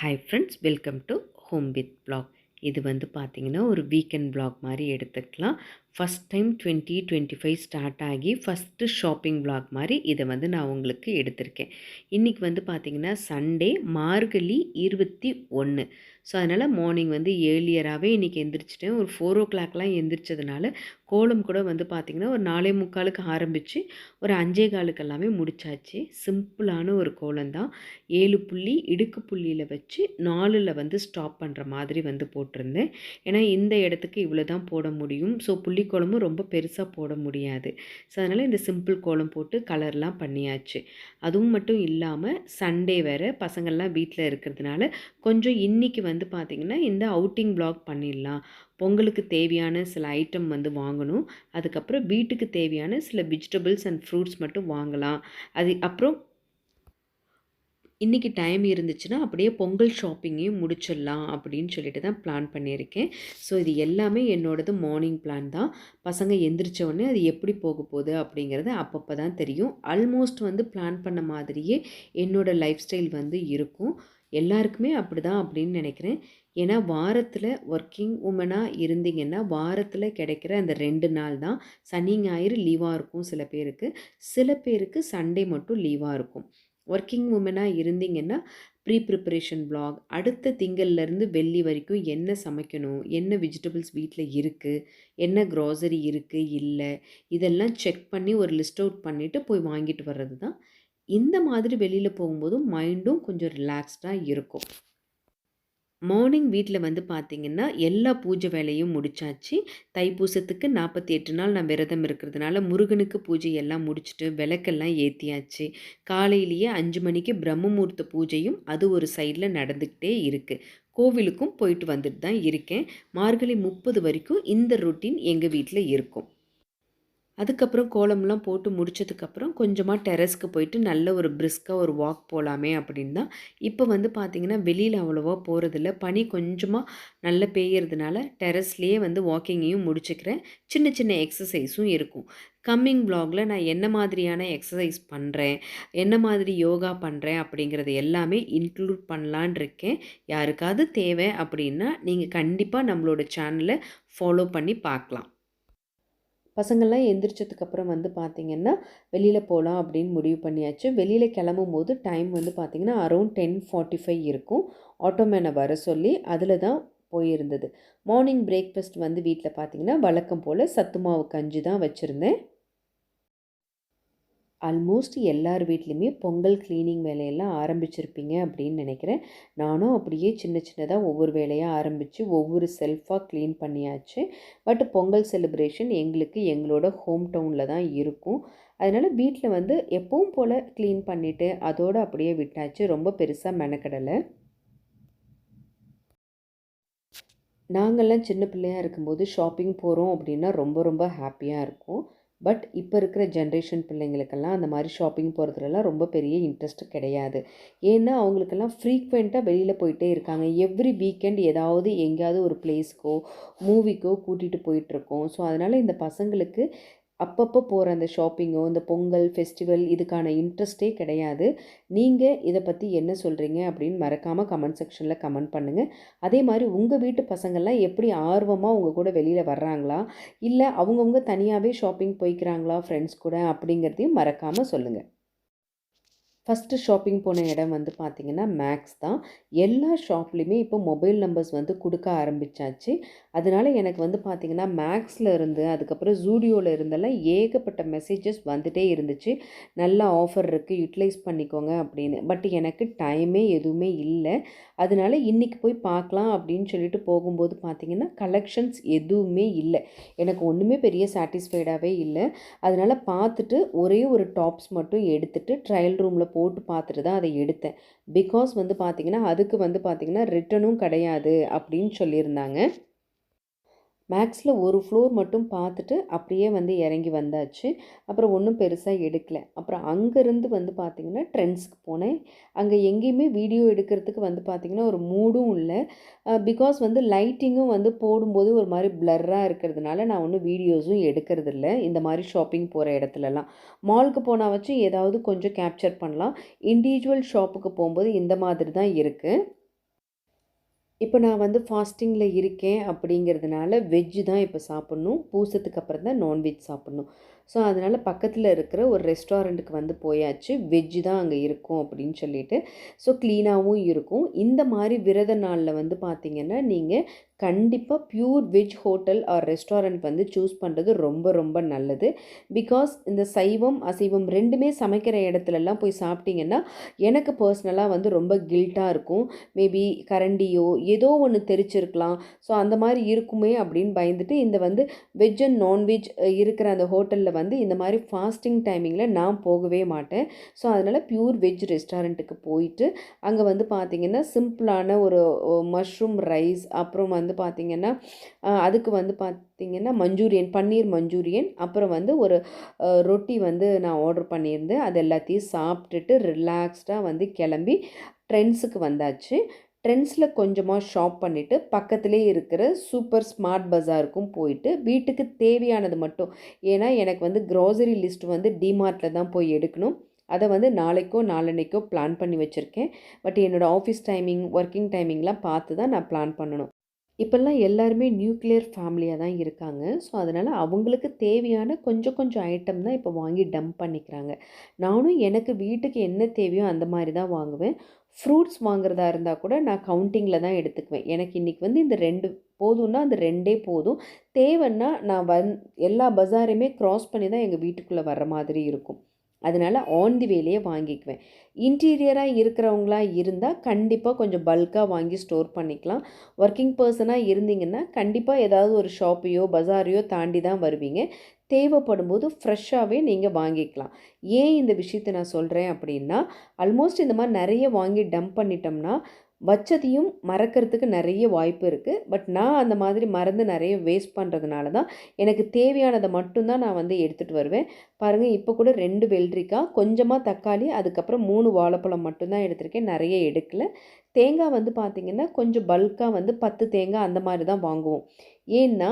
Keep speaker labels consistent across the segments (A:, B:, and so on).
A: Hi friends, welcome to home with blog. இது வந்து பார்த்திங்கன்னா ஒரு வீக்கெண்ட் பிளாக் மாதிரி எடுத்துக்கலாம். ஃபஸ்ட் டைம் 2025 ஸ்டார்ட் ஆகி ஃபஸ்ட்டு ஷாப்பிங் பிளாக் மாதிரி இதை வந்து நான் உங்களுக்கு எடுத்திருக்கேன். இன்றைக்கி வந்து பார்த்திங்கன்னா சண்டே, மார்கழி 21. ஸோ அதனால் மார்னிங் வந்து ஏர்லியராகவே இன்றைக்கி எந்திரிச்சிட்டேன். ஒரு 4 o'clockலாம் எந்திரிச்சதுனால கோலம் கூட வந்து பார்த்திங்கன்னா ஒரு 4:45க்கு ஆரம்பித்து ஒரு 5:15 எல்லாமே முடிச்சாச்சு. சிம்பிளான ஒரு கோலம் தான். 7 புள்ளி இடுக்கு புள்ளியில் வச்சு 4ல் வந்து ஸ்டாப் பண்ணுற மாதிரி வந்து போட்டிருந்தேன். ஏன்னா இந்த இடத்துக்கு இவ்வளோ தான் போட முடியும். ஸோ புள்ளிக்கோலமும் ரொம்ப பெருசாக போட முடியாது. ஸோ அதனால் இந்த சிம்பிள் கோலம் போட்டு கலர்லாம் பண்ணியாச்சு. அதுவும் மட்டும் இல்லாமல் சண்டே வேறு, பசங்கள்லாம் வீட்டில் இருக்கிறதுனால கொஞ்சம் இன்றைக்கி வந்து பார்த்திங்கன்னா இந்த அவுட்டிங் பிளாக் பண்ணிடலாம். பொங்கலுக்கு தேவையான சில ஐட்டம் வந்து வாங்கணும். அதுக்கப்புறம் வீட்டுக்கு தேவையான சில வெஜிடபிள்ஸ் அண்ட் ஃப்ரூட்ஸ் மட்டும் வாங்கலாம். அது அப்புறம் இன்றைக்கி டைம் இருந்துச்சுன்னா அப்படியே பொங்கல் ஷாப்பிங்கையும் முடிச்சிடலாம் அப்படின்னு சொல்லிட்டு தான் பிளான் பண்ணியிருக்கேன். ஸோ இது எல்லாமே என்னோடது மார்னிங் பிளான் தான். பசங்க எந்திரிச்ச உடனே அது எப்படி போக போகுது அப்படிங்கிறது அப்பப்போ தான் தெரியும். ஆல்மோஸ்ட் வந்து பிளான் பண்ண மாதிரியே என்னோடய லைஃப் ஸ்டைல் வந்து இருக்கும். எல்லாருக்குமே அப்படி தான் அப்படின்னு நினைக்கிறேன். ஏன்னா வாரத்தில் ஒர்க்கிங் உமனாக இருந்தீங்கன்னா வாரத்தில் கிடைக்கிற அந்த 2 நாள் தான் சனி ஞாயிறு லீவாக இருக்கும் சில பேருக்கு. சில பேருக்கு சண்டே மட்டும் லீவாக இருக்கும். ஒர்க்கிங் உமனாக இருந்தீங்கன்னா ப்ரிப்ரேஷன் பிளாக், அடுத்த திங்கள்லேருந்து வெள்ளி வரைக்கும் என்ன சமைக்கணும், என்ன வெஜிடபிள்ஸ் வீட்டில் இருக்குது, என்ன க்ராசரி இருக்குது இல்லை, இதெல்லாம் செக் பண்ணி ஒரு லிஸ்ட் அவுட் பண்ணிவிட்டு போய் வாங்கிட்டு வர்றது தான். இந்த மாதிரி வெளியில் போகும்போதும் மைண்டும் கொஞ்சம் ரிலாக்ஸ்டாக இருக்கும். மார்னிங் வீட்டில் வந்து பார்த்திங்கன்னா எல்லா பூஜை வேலையும் முடித்தாச்சு. தைப்பூசத்துக்கு 48 நாள் நான் விரதம் இருக்கிறதுனால முருகனுக்கு பூஜை எல்லாம் முடிச்சுட்டு விளக்கெல்லாம் ஏற்றியாச்சு. காலையிலேயே 5 மணிக்கு பிரம்ம முகூர்த்த பூஜையும் அது ஒரு சைடில் நடந்துக்கிட்டே இருக்குது. கோவிலுக்கும் போயிட்டு வந்துட்டு தான் இருக்கேன். மார்கழி 30 வரைக்கும் இந்த ரொட்டீன் எங்கள் வீட்டில் இருக்கும். அதுக்கப்புறம் கோலம்லாம் போட்டு முடிச்சதுக்கப்புறம் கொஞ்சமாக டெரஸ்க்கு போயிட்டு நல்ல ஒரு பிரிஸ்காக ஒரு வாக் போகலாமே அப்படின்னு தான். இப்போ வந்து பார்த்திங்கன்னா வெளியில் அவ்வளோவா போகிறதில்ல. பனி கொஞ்சமாக நல்லா பெய்யறதுனால டெரஸ்லேயே வந்து வாக்கிங்கையும் முடிச்சுக்கிறேன். சின்ன சின்ன எக்ஸசைஸும் இருக்கும். கம்மிங் வ்ளாகில் நான் என்ன மாதிரியான எக்ஸசைஸ் பண்ணுறேன், என்ன மாதிரி யோகா பண்ணுறேன் அப்படிங்கிறது எல்லாமே இன்க்ளூட் பண்ணலான் இருக்கேன். யாருக்காவது தேவை அப்படின்னா நீங்கள் கண்டிப்பாக நம்மளோட சேனலை ஃபாலோ பண்ணி பார்க்கலாம். பசங்கள்லாம் எந்திரிச்சதுக்கப்புறம் வந்து பார்த்திங்கன்னா வெளியில் போகலாம் அப்படின்னு முடிவு பண்ணியாச்சு. வெளியில் கிளம்பும்போது டைம் வந்து பார்த்திங்கன்னா அரௌண்ட் 10:45 இருக்கும். ஆட்டோமேனை வர சொல்லி அதில் தான் போயிருந்தது. மார்னிங் பிரேக்ஃபாஸ்ட் வந்து வீட்டில் பார்த்திங்கன்னா வழக்கம் போல் சத்து மாவு கஞ்சி தான் வச்சுருந்தேன். ஆல்மோஸ்ட் எல்லார் வீட்லேயுமே பொங்கல் க்ளீனிங் வேலையெல்லாம் ஆரம்பிச்சிருப்பீங்க அப்படின்னு நினைக்கிறேன். நானும் அப்படியே சின்ன சின்னதாக ஒவ்வொரு வேலையாக ஆரம்பித்து ஒவ்வொரு செல்ஃபாக க்ளீன் பண்ணியாச்சு. பட் பொங்கல் செலிப்ரேஷன் எங்களுக்கு எங்களோட ஹோம் டவுனில் தான் இருக்கும். அதனால் வீட்டில் வந்து எப்பவும் போல் க்ளீன் பண்ணிவிட்டு அதோடு அப்படியே விட்டாச்சு. ரொம்ப பெருசாக மெனக்கடலை. நாங்கள்லாம் சின்ன பிள்ளையாக இருக்கும்போது ஷாப்பிங் போகிறோம் அப்படின்னா ரொம்ப ரொம்ப ஹாப்பியாக இருக்கும். பட் இப்போ இருக்கிற ஜென்ரேஷன் பிள்ளைங்களுக்கெல்லாம் அந்த மாதிரி ஷாப்பிங் போகிறதுலலாம் ரொம்ப பெரிய இன்ட்ரெஸ்ட் கிடையாது. ஏன்னா அவங்களுக்கெல்லாம் ஃப்ரீக்வெண்ட்டாக வெளியில் போயிட்டே இருக்காங்க. எவ்ரி வீக்கெண்ட் ஏதாவது எங்கேயாவது ஒரு பிளேஸ்க்கோ மூவிக்கோ கூட்டிகிட்டு போயிட்டுருக்கோம். ஸோ அதனால் இந்த பசங்களுக்கு அப்பப்போ போகிற அந்த ஷாப்பிங்கோ இந்த பொங்கல் ஃபெஸ்டிவல் இதுக்கான இன்ட்ரெஸ்ட்டே கிடையாது. நீங்கள் இதை பற்றி என்ன சொல்கிறீங்க அப்படின்னு மறக்காமல் கமெண்ட் செக்ஷனில் கமெண்ட் பண்ணுங்கள். அதே மாதிரி உங்கள் வீட்டு பசங்கள்லாம் எப்படி ஆர்வமாக உங்கள் கூட வெளியில் வர்றாங்களா, இல்லை அவங்கவுங்க தனியாகவே ஷாப்பிங் போய்க்கிறாங்களா ஃப்ரெண்ட்ஸ் கூட அப்படிங்கிறதையும் மறக்காமல் சொல்லுங்கள். ஃபஸ்ட்டு ஷாப்பிங் போன இடம் வந்து பார்த்திங்கன்னா மேக்ஸ் தான். எல்லா ஷாப்லேயுமே இப்போ மொபைல் நம்பர்ஸ் வந்து கொடுக்க ஆரம்பித்தாச்சு. அதனால் எனக்கு வந்து பார்த்திங்கன்னா மேக்ஸில் இருந்து அதுக்கப்புறம் ஜூடியோவில் இருந்தெல்லாம் ஏகப்பட்ட மெசேஜஸ் வந்துகிட்டே இருந்துச்சு. நல்ல ஆஃபர் இருக்குது, யூட்டிலைஸ் பண்ணிக்கோங்க அப்படின்னு. பட் எனக்கு டைமே எதுவுமே இல்லை. அதனால் இன்றைக்கி போய் பார்க்கலாம் அப்படின்னு சொல்லிட்டு போகும்போது பார்த்திங்கன்னா கலெக்ஷன்ஸ் எதுவுமே இல்லை. எனக்கு ஒன்றுமே பெரிய சாட்டிஸ்ஃபைடாகவே இல்லை. அதனால் பார்த்துட்டு ஒரே ஒரு டாப்ஸ் மட்டும் எடுத்துகிட்டு ட்ரையல் ரூமில் போட்டு பார்த்துட்டு தான் அதை எடுத்தேன். பிகாஸ் வந்து பார்த்திங்கன்னா அதுக்கு வந்து பார்த்திங்கன்னா ரிட்டனும் கிடையாது அப்படின்னு சொல்லியிருந்தாங்க. மேக்ஸில் ஒரு ஃப்ளோர் மட்டும் பார்த்துட்டு அப்படியே வந்து இறங்கி வந்தாச்சு. அப்புறம் ஒன்றும் பெருசாக எடுக்கலை. அப்புறம் அங்கேருந்து வந்து பார்த்திங்கன்னா ட்ரெண்ட்ஸ்க்கு போனேன். அங்கே எங்கேயுமே வீடியோ எடுக்கிறதுக்கு வந்து பார்த்திங்கன்னா ஒரு மூடும் இல்லை. பிகாஸ் வந்து லைட்டிங்கும் வந்து போடும்போது ஒரு மாதிரி பிளர்ராக இருக்கிறதுனால நான் ஒன்றும் வீடியோஸும் எடுக்கிறதில்ல இந்த மாதிரி ஷாப்பிங் போகிற இடத்துலலாம். மாலுக்கு போனால் வச்சு ஏதாவது கொஞ்சம் கேப்சர் பண்ணலாம். இண்டிவிஜுவல் ஷாப்புக்கு போகும்போது இந்த மாதிரி தான் இருக்குது. இப்போ நான் வந்து ஃபாஸ்டிங்கில் இருக்கேன் அப்படிங்கிறதுனால வெஜ்ஜு தான் இப்போ சாப்பிட்ணும். பூசத்துக்கு அப்புறம் தான் நான்வெஜ் சாப்பிட்ணும். ஸோ அதனால் பக்கத்தில் இருக்கிற ஒரு ரெஸ்டாரண்ட்டுக்கு வந்து போயாச்சு. வெஜ்ஜு தான் அங்கே இருக்கும் அப்படின்னு சொல்லிட்டு. ஸோ க்ளீனாகவும் இருக்கும். இந்த மாதிரி விரத நாளில் வந்து பார்த்திங்கன்னா, நீங்கள் கண்டிப்பாக pure veg hotel or restaurant வந்து சூஸ் பண்ணுறது ரொம்ப ரொம்ப நல்லது. பிகாஸ் இந்த சைவம், அசைவம் 2மே சமைக்கிற இடத்துலலாம் போய் சாப்பிட்டிங்கன்னா, எனக்கு பர்சனலாக வந்து ரொம்ப கில்ட்டாக இருக்கும். மேபி கரண்டியோ ஏதோ ஒன்று தெரிச்சிருக்கலாம். ஸோ அந்த மாதிரி இருக்குமே அப்படின்னு பயந்துட்டு இந்த வந்து வெஜ் அண்ட் நான்வெஜ் இருக்கிற அந்த ஹோட்டலில் வந்து இந்த மாதிரி ஃபாஸ்டிங் டைமிங்கில் நான் போகவே மாட்டேன். ஸோ அதனால் ப்யூர் வெஜ் ரெஸ்டாரண்ட்டுக்கு போயிட்டு அங்கே வந்து பார்த்திங்கன்னா சிம்பிளான ஒரு மஷ்ரூம் ரைஸ், அப்புறம் வந்து பார்த்திங்கன்னா அதுக்கு வந்து பார்த்திங்கன்னா மஞ்சூரியன், பன்னீர் மஞ்சூரியன், அப்புறம் வந்து ஒரு ரொட்டி வந்து நான் ஆர்டர் பண்ணியிருந்தேன். அது எல்லாத்தையும் சாப்பிட்டுட்டு ரிலாக்ஸ்டாக வந்து கிளம்பி ட்ரெண்ட்ஸுக்கு வந்தாச்சு. ட்ரெண்ட்ஸில் கொஞ்சமாக ஷாப் பண்ணிவிட்டு பக்கத்துலேயே இருக்கிற சூப்பர் ஸ்மார்ட் பஸாருக்கும் போயிட்டு வீட்டுக்கு தேவையானது மட்டும், ஏன்னா எனக்கு வந்து க்ராசரி லிஸ்ட் வந்து டிமார்ட்டில் தான் போய் எடுக்கணும். அதை வந்து நாளைக்கோ நாளன்னைக்கோ பிளான் பண்ணி வச்சுருக்கேன். பட் என்னோடய ஆஃபீஸ் டைமிங், ஒர்க்கிங் டைமிங்லாம் பார்த்து தான் நான் பிளான் பண்ணணும். இப்போல்லாம் எல்லாருமே நியூக்ளியர் ஃபேமிலியாக தான் இருக்காங்க. ஸோ அதனால் அவங்களுக்கு தேவையான கொஞ்சம் கொஞ்சம் ஐட்டம் தான் இப்போ வாங்கி டம்ப் பண்ணிக்கிறாங்க. நானும் எனக்கு வீட்டுக்கு என்ன தேவையோ அந்த மாதிரி தான் வாங்குவேன். ஃப்ரூட்ஸ் வாங்குறதா இருந்தால் கூட நான் கவுண்டிங்கில் தான் எடுத்துக்குவேன். எனக்கு இன்றைக்கி வந்து இந்த 2 போதும்னா அந்த 2டே போதும். தேவைன்னா நான் எல்லா பஸாரையுமே க்ராஸ் பண்ணி தான் எங்கள் வீட்டுக்குள்ளே வர்ற மாதிரி இருக்கும். அதனால் ஆன் தி வேலையே வாங்கிக்குவேன். இன்டீரியராக இருக்கிறவங்களா இருந்தால் கண்டிப்பாக கொஞ்சம் பல்காக வாங்கி ஸ்டோர் பண்ணிக்கலாம். ஒர்க்கிங் பர்சனாக இருந்தீங்கன்னா கண்டிப்பாக ஏதாவது ஒரு ஷாப்பையோ பஸாரையோ தாண்டி தான் வருவீங்க. தேவைப்படும்போது ஃப்ரெஷ்ஷாகவே நீங்கள் வாங்கிக்கலாம். ஏன் இந்த விஷயத்தை நான் சொல்கிறேன் அப்படின்னா, ஆல்மோஸ்ட் இந்த மாதிரி நிறைய வாங்கி டம்ப் பண்ணிட்டோம்னா வச்சதையும் மறக்கிறதுக்கு நிறைய வாய்ப்பு இருக்குது. பட் நான் அந்த மாதிரி மறந்து நிறைய வேஸ்ட் பண்ணுறதுனால தான் எனக்கு தேவையானதை மட்டும்தான் நான் வந்து எடுத்துகிட்டு வருவேன். பாருங்கள், இப்போ கூட 2 வெள்ளரிக்காய், கொஞ்சமாக தக்காளி, அதுக்கப்புறம் 3 வாழைப்பழம் மட்டும்தான் எடுத்திருக்கேன். நிறைய எடுக்கல. தேங்காய் வந்து பார்த்திங்கன்னா கொஞ்சம் பல்காக வந்து 10 தேங்காய் அந்த மாதிரி தான் வாங்குவோம். ஏன்னா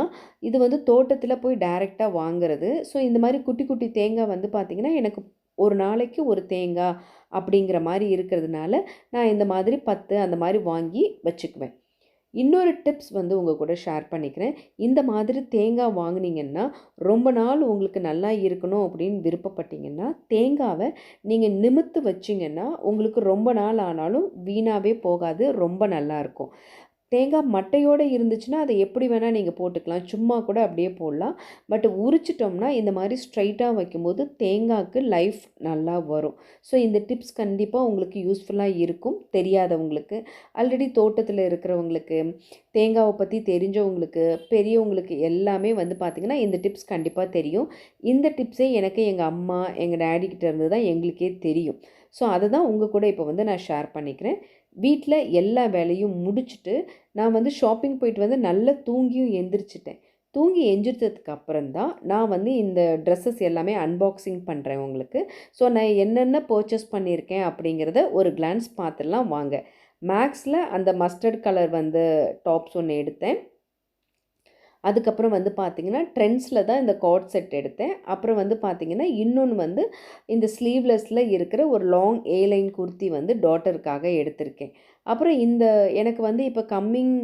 A: இது வந்து தோட்டத்தில் போய் டைரெக்டாக வாங்குறது. ஸோ இந்த மாதிரி குட்டி குட்டி தேங்காய் வந்து பார்த்திங்கன்னா எனக்கு ஒரு நாளைக்கு ஒரு தேங்காய் அப்படிங்கிற மாதிரி இருக்கிறதுனால நான் இந்த மாதிரி 10 அந்த மாதிரி வாங்கி வச்சுக்குவேன். இன்னொரு டிப்ஸ் வந்து உங்கள் கூட ஷேர் பண்ணிக்கிறேன். இந்த மாதிரி தேங்காய் வாங்குனீங்கன்னா ரொம்ப நாள் உங்களுக்கு நல்லா இருக்கணும் அப்படின்னு விருப்பப்பட்டீங்கன்னா, தேங்காவை நீங்கள் நிமிர்த்து வச்சிங்கன்னா உங்களுக்கு ரொம்ப நாள் ஆனாலும் வீணாகவே போகாது, ரொம்ப நல்லாயிருக்கும். தேங்காய் மட்டையோடு இருந்துச்சுன்னா அதை எப்படி வேணால் நீங்கள் போட்டுக்கலாம், சும்மா கூட அப்படியே போடலாம். பட் உரிச்சிட்டோம்னா இந்த மாதிரி ஸ்ட்ரைட்டாக வைக்கும்போது தேங்காய்க்கு லைஃப் நல்லா வரும். ஸோ இந்த டிப்ஸ் கண்டிப்பாக உங்களுக்கு யூஸ்ஃபுல்லாக இருக்கும். தெரியாதவங்களுக்கு, ஆல்ரெடி தோட்டத்தில் இருக்கிறவங்களுக்கு, தேங்காவை பற்றி தெரிஞ்சவங்களுக்கு, பெரியவங்களுக்கு எல்லாமே வந்து பார்த்திங்கன்னா இந்த டிப்ஸ் கண்டிப்பாக தெரியும். இந்த டிப்ஸே எனக்கு எங்கள் அம்மா, எங்கள் டேடிக்கிட்ட இருந்து தான் எங்களுக்கே தெரியும். ஸோ அதை தான் உங்கள் கூட இப்போ வந்து நான் ஷேர் பண்ணிக்கிறேன். வீட்டில் எல்லா வேலையும் முடிச்சுட்டு நான் வந்து ஷாப்பிங் போயிட்டு வந்து நல்லா தூங்கியும் எந்திரிச்சிட்டேன். தூங்கி எந்திரிச்சதுக்கு அப்புறம் தான் நான் வந்து இந்த ட்ரெஸ்ஸஸ் எல்லாமே அன்பாக்சிங் பண்ணுறேன் உங்களுக்கு. ஸோ நான் என்னென்ன பர்ச்சேஸ் பண்ணியிருக்கேன் அப்படிங்கிறத ஒரு கிளான்ஸ் பார்த்துடலாம் வாங்க. மேக்ஸில் அந்த மஸ்டர்ட் கலர் வந்து டாப்ஸ் ஒன்று எடுத்தேன். அதுக்கப்புறம் வந்து பார்த்திங்கன்னா ட்ரெண்ட்ஸில் தான் இந்த கார்ட் செட் எடுத்தேன். அப்புறம் வந்து பார்த்திங்கன்னா இன்னொன்று வந்து இந்த ஸ்லீவ்லெஸ்ஸில் இருக்கிற ஒரு லாங் ஏலைன் குர்த்தி வந்து டாட்டருக்காக எடுத்திருக்கேன். அப்புறம் இந்த எனக்கு வந்து இப்போ கம்மிங்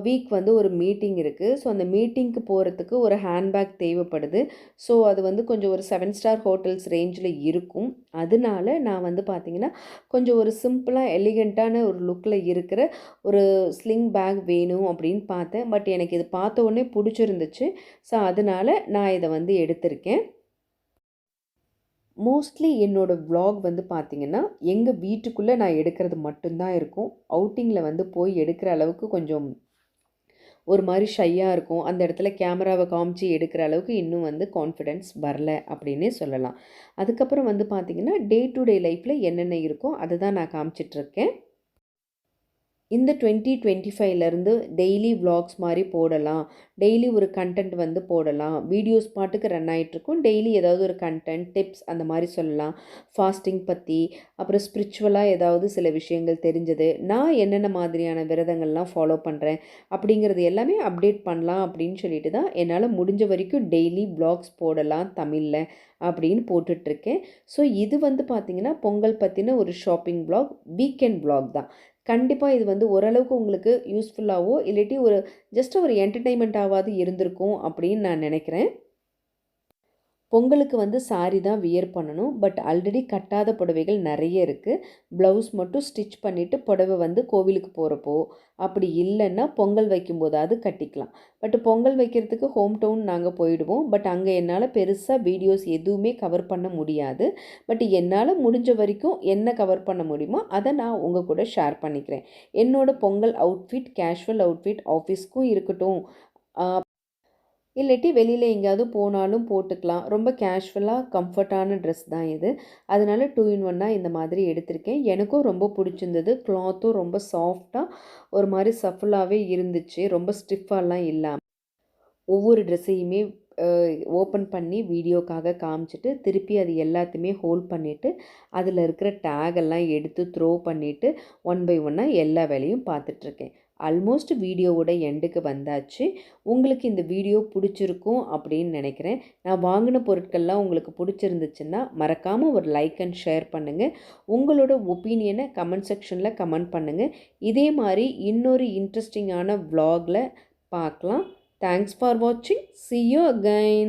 A: வீக் வந்து ஒரு மீட்டிங் இருக்குது. ஸோ அந்த மீட்டிங்க்கு போகிறதுக்கு ஒரு ஹேண்ட்பேக் தேவைப்படுது. ஸோ அது வந்து கொஞ்சம் ஒரு 7 ஸ்டார் ஹோட்டல்ஸ் ரேஞ்சில் இருக்கும். அதனால நான் வந்து பார்த்திங்கன்னா கொஞ்சம் ஒரு சிம்பிளாக எலிகண்ட்டான ஒரு லுக்கில் இருக்கிற ஒரு ஸ்லிங் பேக் வேணும் அப்படின்னு பார்த்தேன். பட் எனக்கு இது பார்த்த உடனே பிடிச்சிருந்துச்சு. ஸோ அதனால் நான் இதை வந்து எடுத்திருக்கேன். மோஸ்ட்லி என்னோடய வ்ளாக் வந்து பார்த்திங்கன்னா எங்கள் வீட்டுக்குள்ளே நான் எடுக்கிறது மட்டும்தான் இருக்கும். அவுட்டிங்கில் வந்து போய் எடுக்கிற அளவுக்கு கொஞ்சம் ஒரு மாதிரி ஷையாக இருக்கும். அந்த இடத்துல கேமராவை காமிச்சு எடுக்கிற அளவுக்கு இன்னும் வந்து கான்ஃபிடென்ஸ் வரல அப்படின்னே சொல்லலாம். அதுக்கப்புறம் வந்து பார்த்திங்கன்னா டே டு டே லைஃப்பில் என்னென்ன இருக்கோ அதை தான் நான் காமிச்சிட்ருக்கேன். இந்த 2025லேருந்து டெய்லி விளாக்ஸ் மாதிரி போடலாம். டெய்லி ஒரு கண்டென்ட் வந்து போடலாம். வீடியோஸ் பாட்டுக்கு ரன் ஆகிட்ருக்கும். டெய்லி ஏதாவது ஒரு கண்டென்ட், டிப்ஸ் அந்த மாதிரி சொல்லலாம். ஃபாஸ்டிங் பற்றி, அப்புறம் ஸ்பிரிச்சுவலாக ஏதாவது சில விஷயங்கள் தெரிஞ்சது, நான் என்னென்ன மாதிரியான விரதங்கள்லாம் ஃபாலோ பண்ணுறேன் அப்படிங்கிறது எல்லாமே அப்டேட் பண்ணலாம் அப்படின்னு சொல்லிட்டு தான் என்னால் முடிஞ்ச வரைக்கும் டெய்லி விளாக்ஸ் போடலாம் தமிழில் அப்படின்னு போட்டுட்ருக்கேன். ஸோ இது வந்து பார்த்திங்கன்னா பொங்கல் பற்றின ஒரு ஷாப்பிங் விளாக், வீக்கெண்ட் விளாக் தான். கண்டிப்பாக இது வந்து ஓரளவுக்கு உங்களுக்கு யூஸ்ஃபுல்லாகவோ இல்லாட்டி ஒரு ஜஸ்ட் ஒரு என்டர்டெயின்மெண்ட்டாவது இருந்திருக்கும் அப்படின்னு நான் நினைக்கிறேன். பொங்கலுக்கு வந்து சாரி தான் வியர் பண்ணணும். பட் ஆல்ரெடி கட்டாத புடவைகள் நிறைய இருக்குது. ப்ளவுஸ் மட்டும் ஸ்டிச் பண்ணிவிட்டு புடவை வந்து கோவிலுக்கு போகிறப்போ அப்படி இல்லைன்னா பொங்கல் வைக்கும்போதாவது கட்டிக்கலாம். பட் பொங்கல் வைக்கிறதுக்கு ஹோம் டவுன் நாங்கள் போயிடுவோம். பட் அங்கே என்னால் பெருசாக வீடியோஸ் எதுவுமே கவர் பண்ண முடியாது. பட் என்னால் முடிஞ்ச வரைக்கும் என்ன கவர் பண்ண முடியுமோ அதை நான் உங்கள் கூட ஷேர் பண்ணிக்கிறேன். என்னோடய பொங்கல் அவுட்ஃபிட் கேஷுவல் அவுட்ஃபிட் ஆஃபீஸ்க்கும் இருக்கட்டும், இல்லாட்டி வெளியில் எங்கேயாவது போனாலும் போட்டுக்கலாம். ரொம்ப கேஷுவலாக கம்ஃபர்ட்டான ட்ரெஸ் தான் இது. அதனால 2 in 1 இந்த மாதிரி எடுத்திருக்கேன். எனக்கும் ரொம்ப பிடிச்சிருந்தது. கிளாத்தும் ரொம்ப சாஃப்டாக ஒரு மாதிரி சஃபுல்லாகவே இருந்துச்சு. ரொம்ப ஸ்டிஃபாலாம் இல்லாமல். ஒவ்வொரு ட்ரெஸ்ஸையுமே ஓப்பன் பண்ணி வீடியோக்காக காமிச்சிட்டு திருப்பி அது எல்லாத்தையுமே ஹோல்ட் பண்ணிவிட்டு அதில் இருக்கிற டேகெல்லாம் எடுத்து த்ரோ பண்ணிவிட்டு 1 by 1 எல்லா வேலையும் பார்த்துட்ருக்கேன். ஆல்மோஸ்ட் வீடியோவோட எண்டுக்கு வந்தாச்சு. உங்களுக்கு இந்த வீடியோ பிடிச்சிருக்கும் அப்படின்னு நினைக்கிறேன். நான் வாங்கின பொருட்கள்லாம் உங்களுக்கு பிடிச்சிருந்துச்சுன்னா மறக்காமல் ஒரு லைக் அண்ட் ஷேர் பண்ணுங்கள். உங்களோட ஒப்பீனியனை கமெண்ட் செக்ஷனில் கமெண்ட் பண்ணுங்கள். இதே மாதிரி இன்னொரு இன்ட்ரெஸ்டிங்கான vlogல பார்க்கலாம். Thanks for watching. See you again.